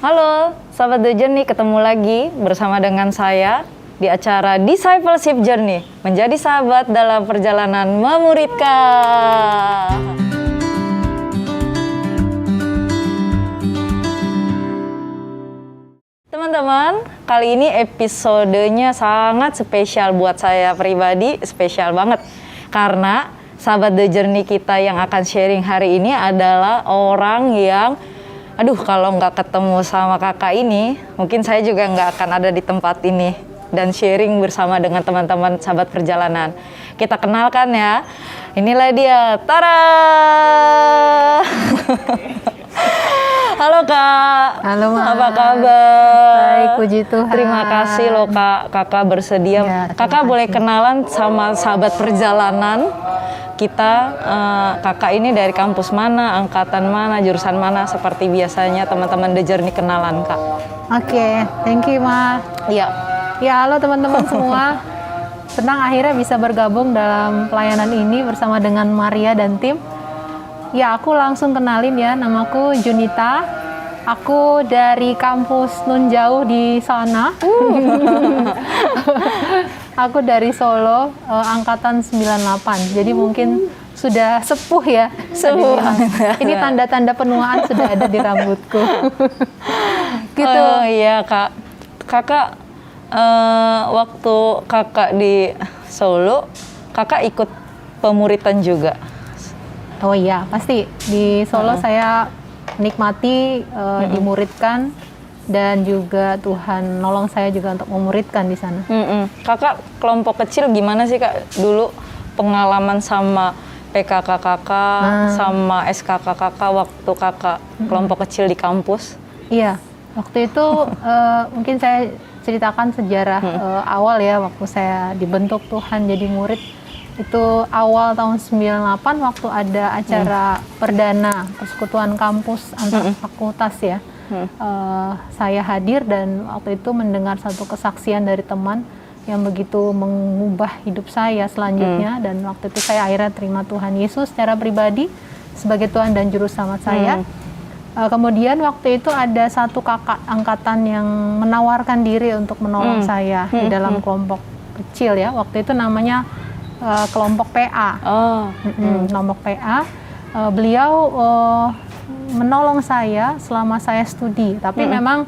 Halo, sahabat The Journey, ketemu lagi bersama dengan saya di acara Discipleship Journey, menjadi sahabat dalam perjalanan memuridkan. Teman-teman, kali ini episodenya sangat spesial buat saya pribadi, spesial banget. Karena sahabat The Journey kita yang akan sharing hari ini adalah orang yang kalau nggak ketemu sama kakak ini, mungkin saya juga nggak akan ada di tempat ini dan sharing bersama dengan teman-teman sahabat perjalanan. Kita kenalkan ya, inilah dia, Tara. Halo Kak. Halo Ma. Apa kabar? Baik, puji Tuhan. Terima kasih loh Kak, kakak bersedia. Ya, kakak boleh kenalan sama sahabat perjalanan kita, kakak ini dari kampus mana, angkatan mana, jurusan mana, seperti biasanya teman-teman The Journey kenalan Kak. Oke, thank you Ma. Iya. Ya, halo teman-teman semua. Senang akhirnya bisa bergabung dalam pelayanan ini bersama dengan Maria dan tim. Ya, aku langsung kenalin ya, namaku Junita. Aku dari kampus Nun Jauh di sana. Aku dari Solo, angkatan 98. Jadi mungkin sudah sepuh ya. Sepuh. Ini tanda-tanda penuaan sudah ada di rambutku. Gitu. Oh iya Kak. Kakak waktu kakak di Solo, kakak ikut pemuritan juga. Oh iya, pasti di Solo saya nikmati dimuridkan, dan juga Tuhan nolong saya juga untuk memuridkan di sana. Kakak kelompok kecil gimana sih Kak dulu pengalaman sama PKK kakak, sama SKK kakak waktu kakak kelompok kecil di kampus? Iya, waktu itu mungkin saya ceritakan sejarah awal ya, waktu saya dibentuk Tuhan jadi murid. Itu awal tahun 98 waktu ada acara perdana persekutuan kampus antar fakultas ya. Saya hadir dan waktu itu mendengar satu kesaksian dari teman yang begitu mengubah hidup saya selanjutnya. Dan waktu itu saya akhirnya terima Tuhan Yesus secara pribadi sebagai Tuhan dan Juru Selamat saya. Kemudian waktu itu ada satu kakak angkatan yang menawarkan diri untuk menolong saya di dalam kelompok kecil ya. Waktu itu namanya kelompok PA. Kelompok PA. Beliau menolong saya selama saya studi. Tapi memang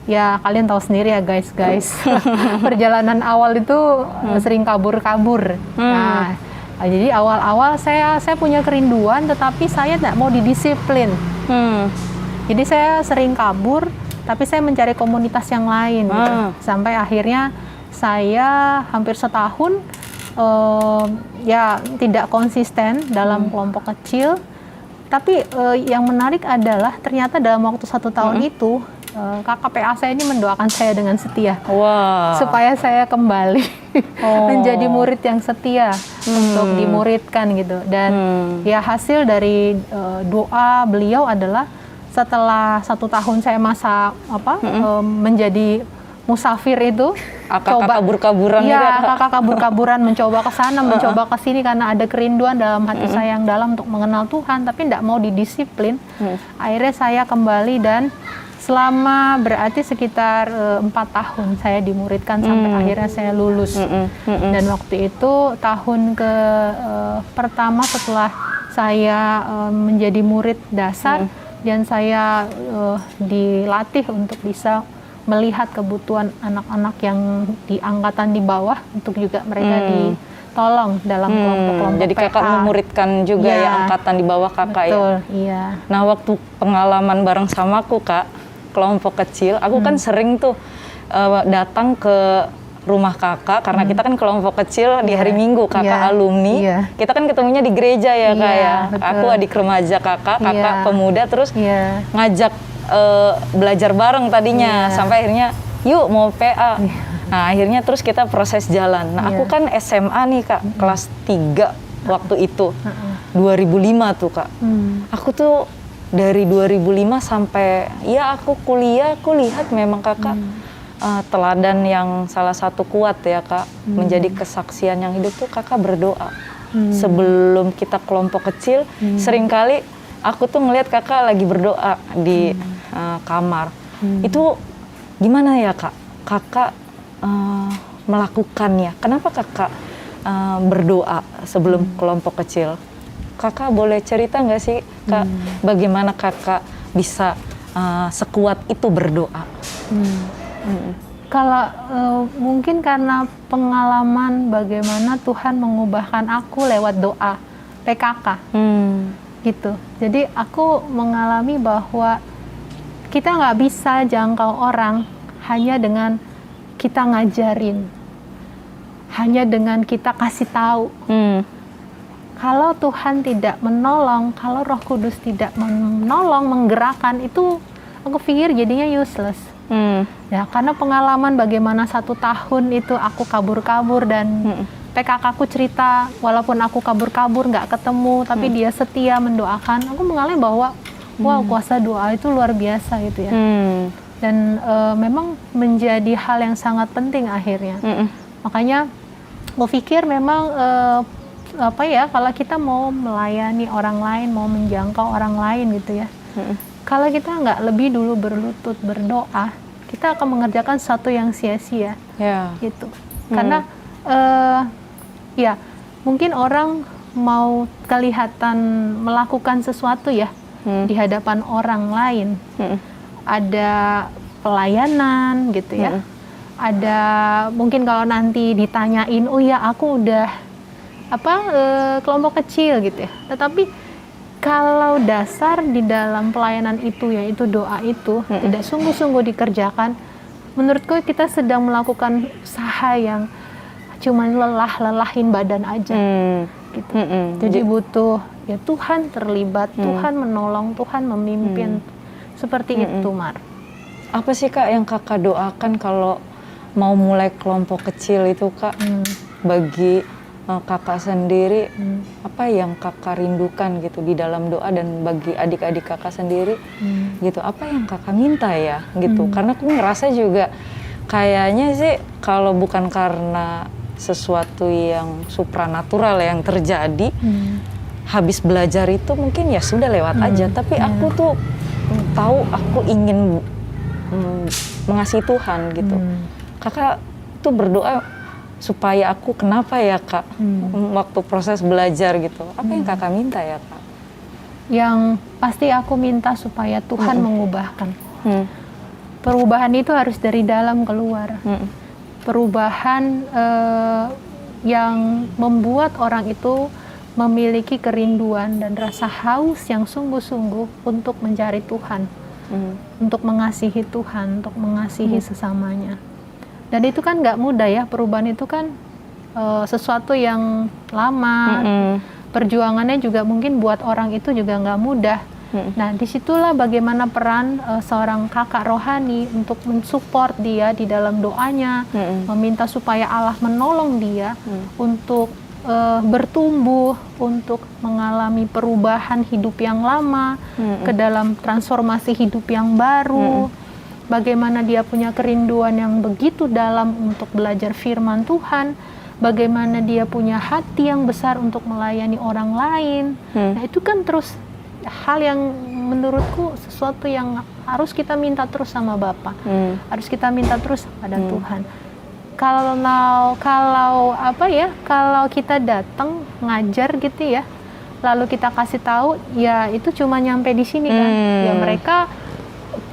ya kalian tahu sendiri ya guys. Perjalanan awal itu sering kabur-kabur. Nah, jadi awal-awal saya punya kerinduan, tetapi saya tidak mau didisiplin. Jadi saya sering kabur, tapi saya mencari komunitas yang lain. Gitu. Sampai akhirnya saya hampir setahun ya tidak konsisten dalam kelompok kecil. Tapi yang menarik adalah ternyata dalam waktu 1 tahun itu kakak PA saya ini mendoakan saya dengan setia. Supaya saya kembali menjadi murid yang setia untuk dimuridkan gitu. Dan ya hasil dari doa beliau adalah setelah 1 tahun saya masa menjadi musafir itu, kakak kabur-kaburan gitu. Iya, kakak kabur-kaburan mencoba ke sana, mencoba ke sini karena ada kerinduan dalam hati saya yang dalam untuk mengenal Tuhan, tapi tidak mau didisiplin. Akhirnya saya kembali dan selama berarti sekitar 4 tahun saya dimuridkan sampai akhirnya saya lulus. Dan waktu itu tahun pertama setelah saya menjadi murid dasar dan saya dilatih untuk bisa melihat kebutuhan anak-anak yang di angkatan di bawah untuk juga mereka ditolong dalam kelompok-kelompok jadi kakak PA. memuridkan juga ya angkatan di bawah kakak. Betul, ya? Iya. Nah waktu pengalaman bareng sama aku Kak, kelompok kecil, aku kan sering tuh datang ke rumah kakak, karena kita kan kelompok kecil di hari Minggu, kakak alumni, kita kan ketemunya di gereja ya Kak ya. Betul. Aku adik remaja kakak pemuda, terus ngajak belajar bareng tadinya, sampai akhirnya yuk mau PA. Nah akhirnya terus kita proses jalan. Nah aku kan SMA nih Kak, kelas 3 waktu itu, 2005 tuh Kak. Aku tuh dari 2005 sampai ya aku kuliah, aku lihat memang kakak teladan yang salah satu kuat ya Kak, menjadi kesaksian yang hidup tuh kakak berdoa. Sebelum kita kelompok kecil, seringkali aku tuh ngelihat kakak lagi berdoa di kamar. Itu gimana ya Kak? Kakak melakukannya. Kenapa Kakak berdoa sebelum kelompok kecil? Kakak boleh cerita nggak sih Kak, bagaimana Kakak bisa sekuat itu berdoa? Kalau mungkin karena pengalaman bagaimana Tuhan mengubahkan aku lewat doa PKK, gitu. Jadi aku mengalami bahwa kita nggak bisa jangkau orang hanya dengan kita ngajarin, hanya dengan kita kasih tahu. Kalau Tuhan tidak menolong, kalau Roh Kudus tidak menolong, menggerakkan, itu aku pikir jadinya useless. Ya, karena pengalaman bagaimana 1 tahun itu aku kabur-kabur dan PKK aku cerita, walaupun aku kabur-kabur nggak ketemu, tapi dia setia mendoakan. Aku mengalami bahwa wow, kuasa doa itu luar biasa gitu ya. Dan memang menjadi hal yang sangat penting akhirnya. Makanya aku pikir memang kalau kita mau melayani orang lain, mau menjangkau orang lain gitu ya. Kalau kita nggak lebih dulu berlutut berdoa, kita akan mengerjakan sesuatu yang sia-sia, gitu. Karena ya mungkin orang mau kelihatan melakukan sesuatu ya di hadapan orang lain, ada pelayanan gitu ya, ada mungkin kalau nanti ditanyain, oh ya aku udah kelompok kecil gitu ya, tetapi kalau dasar di dalam pelayanan itu, yaitu doa itu, tidak sungguh-sungguh dikerjakan, menurutku kita sedang melakukan usaha yang cuma lelahin badan aja. Gitu. Jadi butuh ya Tuhan terlibat, Tuhan menolong, Tuhan memimpin. Seperti itu, Mar. Apa sih Kak yang Kakak doakan kalau mau mulai kelompok kecil itu Kak? Bagi Kakak sendiri, apa yang Kakak rindukan gitu di dalam doa, dan bagi adik-adik Kakak sendiri gitu, apa yang Kakak minta ya gitu? Karena aku ngerasa juga kayaknya sih kalau bukan karena sesuatu yang supranatural yang terjadi, habis belajar itu mungkin ya sudah lewat aja, tapi aku tuh tahu aku ingin mengasihi Tuhan gitu. Kakak tuh berdoa supaya aku kenapa ya Kak, waktu proses belajar gitu, apa yang Kakak minta ya Kak? Yang pasti aku minta supaya Tuhan mengubahkan. Perubahan itu harus dari dalam keluar. Perubahan yang membuat orang itu memiliki kerinduan dan rasa haus yang sungguh-sungguh untuk mencari Tuhan, untuk mengasihi Tuhan, untuk mengasihi sesamanya. Dan itu kan nggak mudah ya, perubahan itu kan sesuatu yang lama, perjuangannya juga mungkin buat orang itu juga nggak mudah. Nah disitulah bagaimana peran seorang kakak rohani untuk mensupport dia di dalam doanya, meminta supaya Allah menolong dia untuk bertumbuh, untuk mengalami perubahan hidup yang lama ke dalam transformasi hidup yang baru. Bagaimana dia punya kerinduan yang begitu dalam untuk belajar firman Tuhan, bagaimana dia punya hati yang besar untuk melayani orang lain. Nah itu kan terus hal yang menurutku sesuatu yang harus kita minta terus sama Bapa, harus kita minta terus pada Tuhan. Kalau kita datang ngajar gitu ya, lalu kita kasih tahu, ya itu cuma nyampe di sini kan, ya mereka.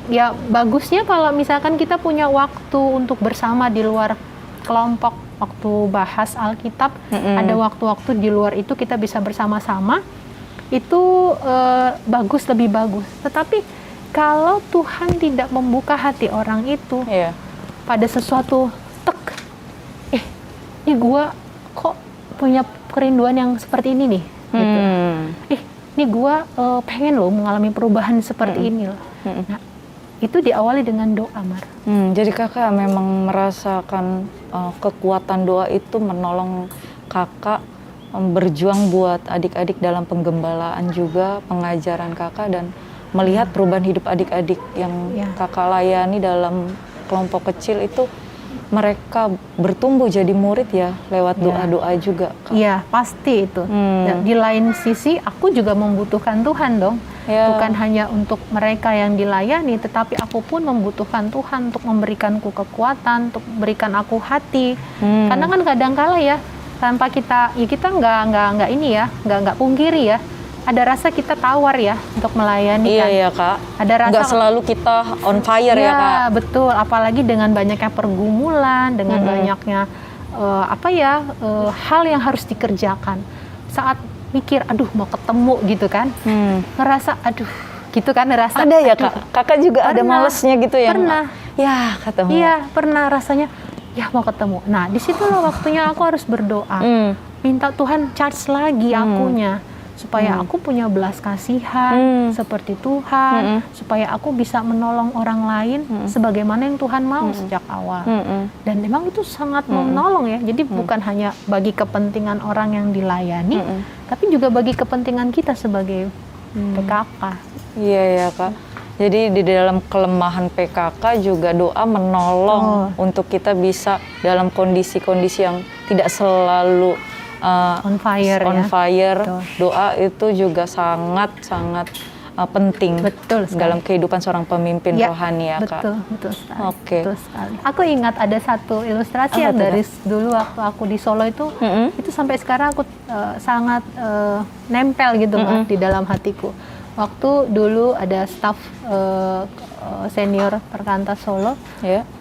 Ya bagusnya kalau misalkan kita punya waktu untuk bersama di luar kelompok, waktu bahas Alkitab, ada waktu-waktu di luar itu kita bisa bersama-sama, itu bagus, lebih bagus. Tetapi kalau Tuhan tidak membuka hati orang itu pada sesuatu, ini gue kok punya kerinduan yang seperti ini nih, gitu. Ini gue pengen loh mengalami perubahan seperti ini loh. Nah, itu diawali dengan doa, Mar. Jadi Kakak memang merasakan kekuatan doa itu menolong Kakak berjuang buat adik-adik dalam penggembalaan juga, pengajaran Kakak, dan melihat perubahan hidup adik-adik yang Kakak layani dalam kelompok kecil itu mereka bertumbuh jadi murid ya lewat doa-doa juga, Kak. Iya, pasti itu. Dan di lain sisi aku juga membutuhkan Tuhan dong. Bukan hanya untuk mereka yang dilayani, tetapi aku pun membutuhkan Tuhan untuk memberikanku kekuatan, untuk memberikan aku hati. Karena kan kadang-kala ya tanpa kita nggak ini ya, nggak pungkiri ya. Ada rasa kita tawar ya untuk melayani kan. Iya Kak. Ada rasa nggak selalu kita on fire ya Kak. Betul. Apalagi dengan banyaknya pergumulan, dengan banyaknya hal yang harus dikerjakan. Saat mikir, aduh mau ketemu gitu kan, ngerasa aduh gitu kan ngerasa. Ada ya Kak. Kakak juga ada malesnya gitu ya. Pernah. Ya ketemu. Iya pernah rasanya. Ya mau ketemu. Nah disitulah waktunya aku harus berdoa, minta Tuhan charge lagi akunya. Supaya aku punya belas kasihan seperti Tuhan, supaya aku bisa menolong orang lain sebagaimana yang Tuhan mau sejak awal. Dan memang itu sangat menolong ya. Jadi bukan hanya bagi kepentingan orang yang dilayani, tapi juga bagi kepentingan kita sebagai PKK. Iya ya Kak. Jadi di dalam kelemahan PKK juga doa menolong untuk kita bisa dalam kondisi-kondisi yang tidak selalu on fire. Betul. Doa itu juga sangat penting. Betul sekali. Dalam kehidupan seorang pemimpin rohani ya Kak. Betul sekali. Oke. Betul sekali. Aku ingat ada satu ilustrasi yang dari dulu waktu aku di Solo itu sampai sekarang aku sangat nempel gitu Mbak, di dalam hatiku. Waktu dulu ada staf senior Perkantas Solo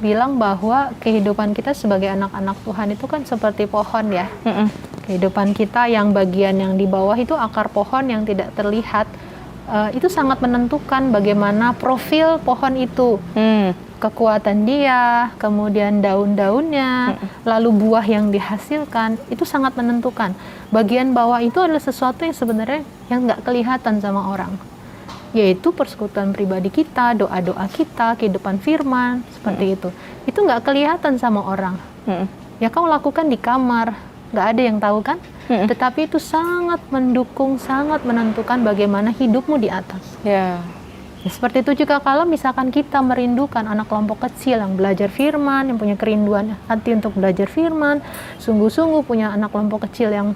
bilang bahwa kehidupan kita sebagai anak-anak Tuhan itu kan seperti pohon ya. Kehidupan kita yang bagian yang di bawah itu akar pohon yang tidak terlihat, itu sangat menentukan bagaimana profil pohon itu, kekuatan dia, kemudian daun-daunnya, lalu buah yang dihasilkan, itu sangat menentukan. Bagian bawah itu adalah sesuatu yang sebenarnya yang nggak kelihatan sama orang, yaitu persekutuan pribadi kita, doa-doa kita, kehidupan firman, seperti itu. Itu nggak kelihatan sama orang. Ya kau lakukan di kamar, nggak ada yang tahu kan? Tetapi itu sangat mendukung, sangat menentukan bagaimana hidupmu di atas. Ya, seperti itu juga kalau misalkan kita merindukan anak kelompok kecil yang belajar firman, yang punya kerinduan hati untuk belajar firman, sungguh-sungguh punya anak kelompok kecil yang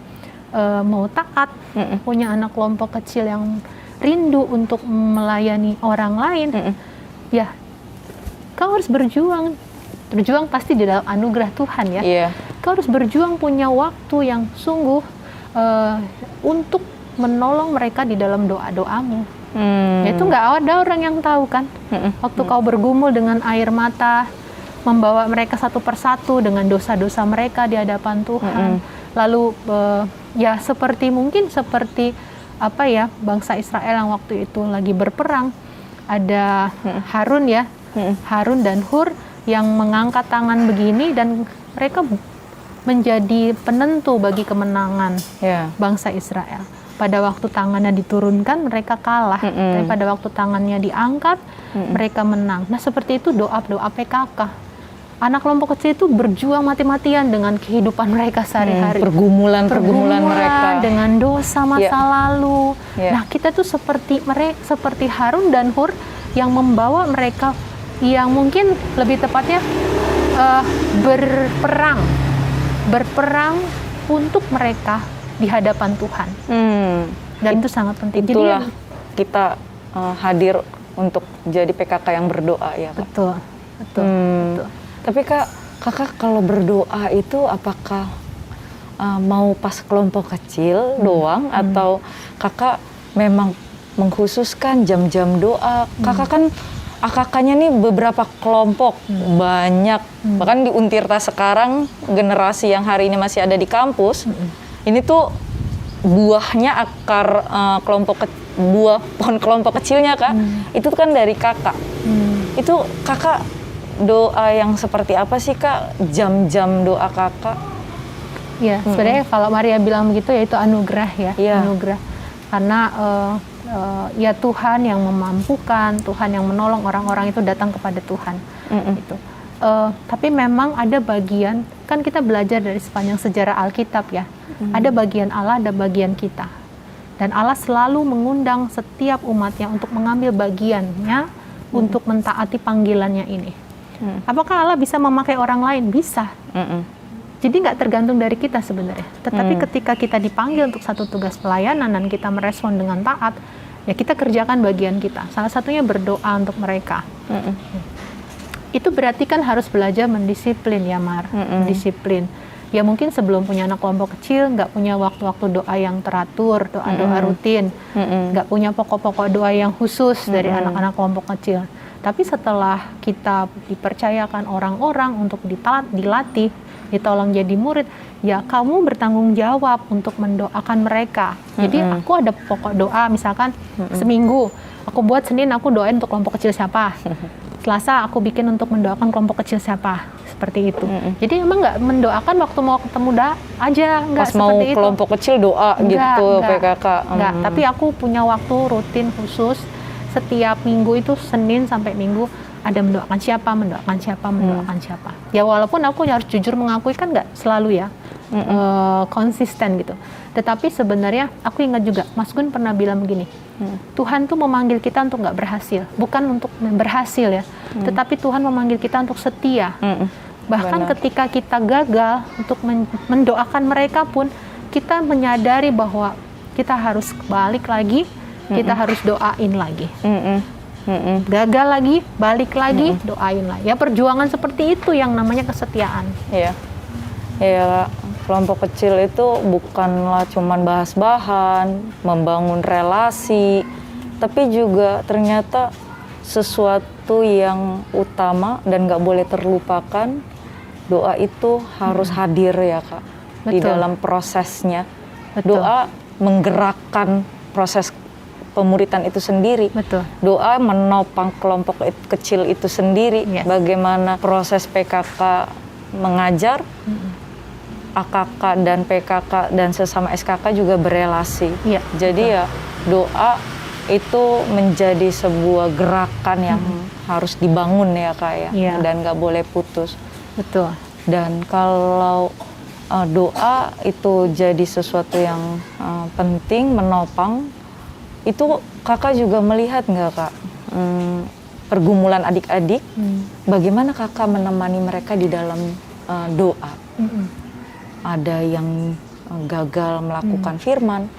mau taat, punya anak kelompok kecil yang rindu untuk melayani orang lain, ya kau harus berjuang. Berjuang pasti di dalam anugerah Tuhan ya. Kau harus berjuang punya waktu yang sungguh untuk menolong mereka di dalam doa-doamu. Itu nggak ada orang yang tahu kan. Waktu kau bergumul dengan air mata, membawa mereka satu persatu dengan dosa-dosa mereka di hadapan Tuhan. Lalu ya seperti bangsa Israel yang waktu itu lagi berperang, ada Harun ya, Harun dan Hur yang mengangkat tangan begini dan mereka menjadi penentu bagi kemenangan bangsa Israel. Pada waktu tangannya diturunkan mereka kalah, tapi pada waktu tangannya diangkat mereka menang. Nah seperti itu doa-doa PKK. Anak kelompok kecil itu berjuang mati-matian dengan kehidupan mereka sehari-hari. Pergumulan mereka dengan dosa masa lalu. Nah kita tuh seperti Harun dan Hur yang membawa mereka, yang mungkin lebih tepatnya berperang untuk mereka di hadapan Tuhan. Dan itu sangat penting. Itulah kita hadir untuk jadi PKK yang berdoa ya Kak. Betul. Tapi kakak kalau berdoa itu apakah mau pas kelompok kecil doang atau kakak memang mengkhususkan jam-jam doa? Kakak kan AKK-nya nih beberapa kelompok, banyak. Bahkan di Untirta sekarang, generasi yang hari ini masih ada di kampus, ini tuh buahnya akar buah pohon kelompok kecilnya Kak, itu kan dari kakak. Itu kakak doa yang seperti apa sih Kak, jam-jam doa kakak? Ya, sebenarnya kalau Maria bilang begitu ya itu anugerah ya, anugerah. Karena ya Tuhan yang memampukan, Tuhan yang menolong orang-orang itu datang kepada Tuhan. Gitu. Tapi memang ada bagian, kan kita belajar dari sepanjang sejarah Alkitab ya, ada bagian Allah, ada bagian kita. Dan Allah selalu mengundang setiap umatnya untuk mengambil bagiannya untuk mentaati panggilannya ini. Apakah Allah bisa memakai orang lain? Bisa. Jadi nggak tergantung dari kita sebenarnya. Tetapi ketika kita dipanggil untuk satu tugas pelayanan dan kita merespon dengan taat, ya kita kerjakan bagian kita. Salah satunya berdoa untuk mereka. Itu berarti kan harus belajar mendisiplin ya Mar, disiplin. Ya mungkin sebelum punya anak kelompok kecil, nggak punya waktu-waktu doa yang teratur, doa-doa rutin, nggak punya pokok-pokok doa yang khusus dari anak-anak kelompok kecil. Tapi setelah kita dipercayakan orang-orang untuk dilatih, ditolong jadi murid, ya kamu bertanggung jawab untuk mendoakan mereka. Jadi aku ada pokok doa, misalkan seminggu, aku buat Senin aku doain untuk kelompok kecil siapa. Selasa aku bikin untuk mendoakan kelompok kecil siapa, seperti itu. Jadi emang nggak mendoakan waktu mau ketemu aja, nggak pas mau seperti itu. Kelompok kecil doa gitu PKK. Enggak, tapi aku punya waktu rutin khusus setiap minggu itu Senin sampai Minggu ada mendoakan siapa. Ya walaupun aku harus jujur mengakui kan nggak selalu ya konsisten gitu. Tetapi sebenarnya aku ingat juga Mas Gun pernah bilang begini, Tuhan tuh memanggil kita untuk nggak berhasil, bukan untuk berhasil ya, tetapi Tuhan memanggil kita untuk setia. Bahkan ketika kita gagal untuk mendoakan mereka pun, kita menyadari bahwa kita harus balik lagi, kita harus doain lagi. Gagal lagi, balik lagi, doain lagi. Ya perjuangan seperti itu yang namanya kesetiaan. Iya. Ya, kelompok kecil itu bukanlah cuman bahas bahan, membangun relasi, tapi juga ternyata sesuatu yang utama dan nggak boleh terlupakan. Doa itu harus hadir ya Kak, di dalam prosesnya. Doa menggerakkan proses pemuritan itu sendiri. Doa menopang kelompok kecil itu sendiri. Bagaimana proses PKK mengajar, AKK dan PKK dan sesama SKK juga berelasi. Jadi ya doa itu menjadi sebuah gerakan yang harus dibangun ya Kak ya, dan nggak boleh putus. Dan kalau doa itu jadi sesuatu yang penting, menopang, itu Kakak juga melihat nggak Kak pergumulan adik-adik, bagaimana Kakak menemani mereka di dalam doa? Ada yang gagal melakukan firman,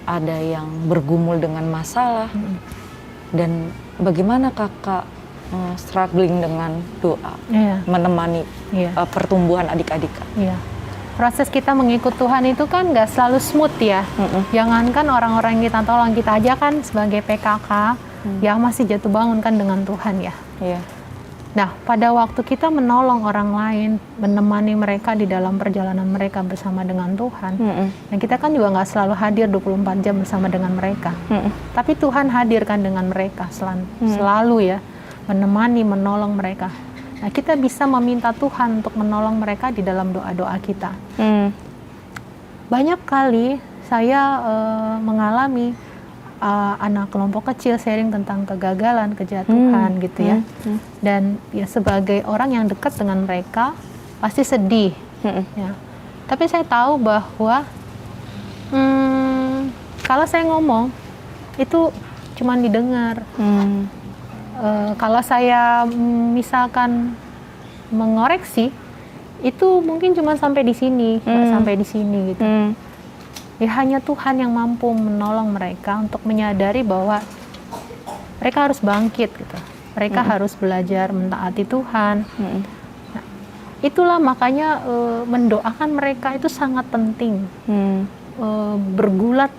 ada yang bergumul dengan masalah, dan bagaimana Kakak struggling dengan doa, menemani pertumbuhan adik-adik? Proses kita mengikut Tuhan itu kan nggak selalu smooth ya. Jangankan orang-orang yang kita tolong, kita aja kan sebagai PKK yang masih jatuh bangun kan dengan Tuhan ya. Nah, pada waktu kita menolong orang lain, menemani mereka di dalam perjalanan mereka bersama dengan Tuhan, dan kita kan juga nggak selalu hadir 24 jam bersama dengan mereka. Tapi Tuhan hadirkan dengan mereka selalu ya, menemani, menolong mereka. Nah, kita bisa meminta Tuhan untuk menolong mereka di dalam doa-doa kita. Banyak kali saya mengalami anak kelompok kecil sharing tentang kegagalan, kejatuhan gitu ya. Dan ya sebagai orang yang dekat dengan mereka pasti sedih. Ya. Tapi saya tahu bahwa kalau saya ngomong itu cuma didengar. Kalau saya misalkan mengoreksi itu mungkin cuma sampai di sini, sampai di sini gitu. Ya hanya Tuhan yang mampu menolong mereka untuk menyadari bahwa mereka harus bangkit gitu. Mereka harus belajar mentaati Tuhan. Nah, itulah makanya mendoakan mereka itu sangat penting. Bergulat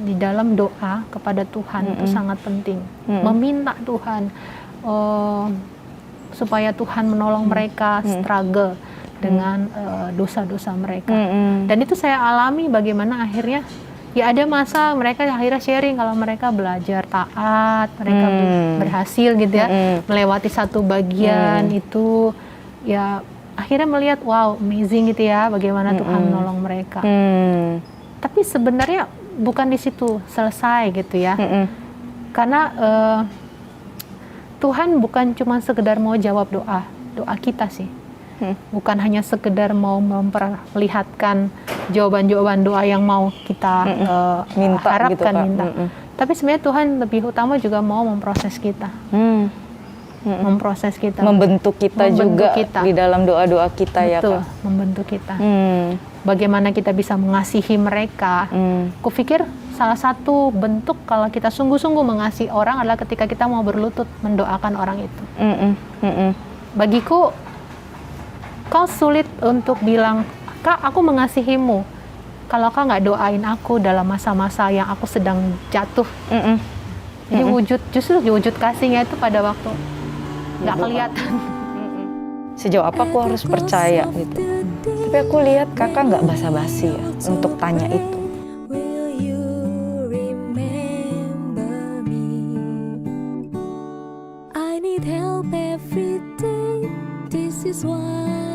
di dalam doa kepada Tuhan itu sangat penting. Meminta Tuhan supaya Tuhan menolong mereka struggle dengan dosa-dosa mereka. Dan itu saya alami bagaimana akhirnya ya ada masa mereka akhirnya sharing kalau mereka belajar taat, mereka berhasil gitu ya, melewati satu bagian itu ya akhirnya melihat wow amazing gitu ya bagaimana Tuhan menolong mereka. Tapi sebenarnya bukan di situ selesai gitu ya. Karena Tuhan bukan cuma sekedar mau jawab doa kita sih. Bukan hanya sekedar mau memperlihatkan jawaban-jawaban doa yang mau kita harapkan gitu, minta. Tapi sebenarnya Tuhan lebih utama juga mau memproses kita. memproses kita, membentuk kita juga kita. di dalam doa-doa kita. Betul, ya Kak. membentuk kita. Bagaimana kita bisa mengasihi mereka. Kupikir salah satu bentuk kalau kita sungguh-sungguh mengasihi orang adalah ketika kita mau berlutut mendoakan orang itu. Bagiku, kau sulit untuk bilang, Kak, aku mengasihimu, kalau Kak nggak doain aku dalam masa-masa yang aku sedang jatuh. Jadi justru wujud kasihnya itu pada waktu nggak kelihatan. Sejauh apa aku harus percaya gitu. Tapi aku lihat kakak nggak basa-basi ya untuk tanya itu. Will you remember me? I need help every day. This is why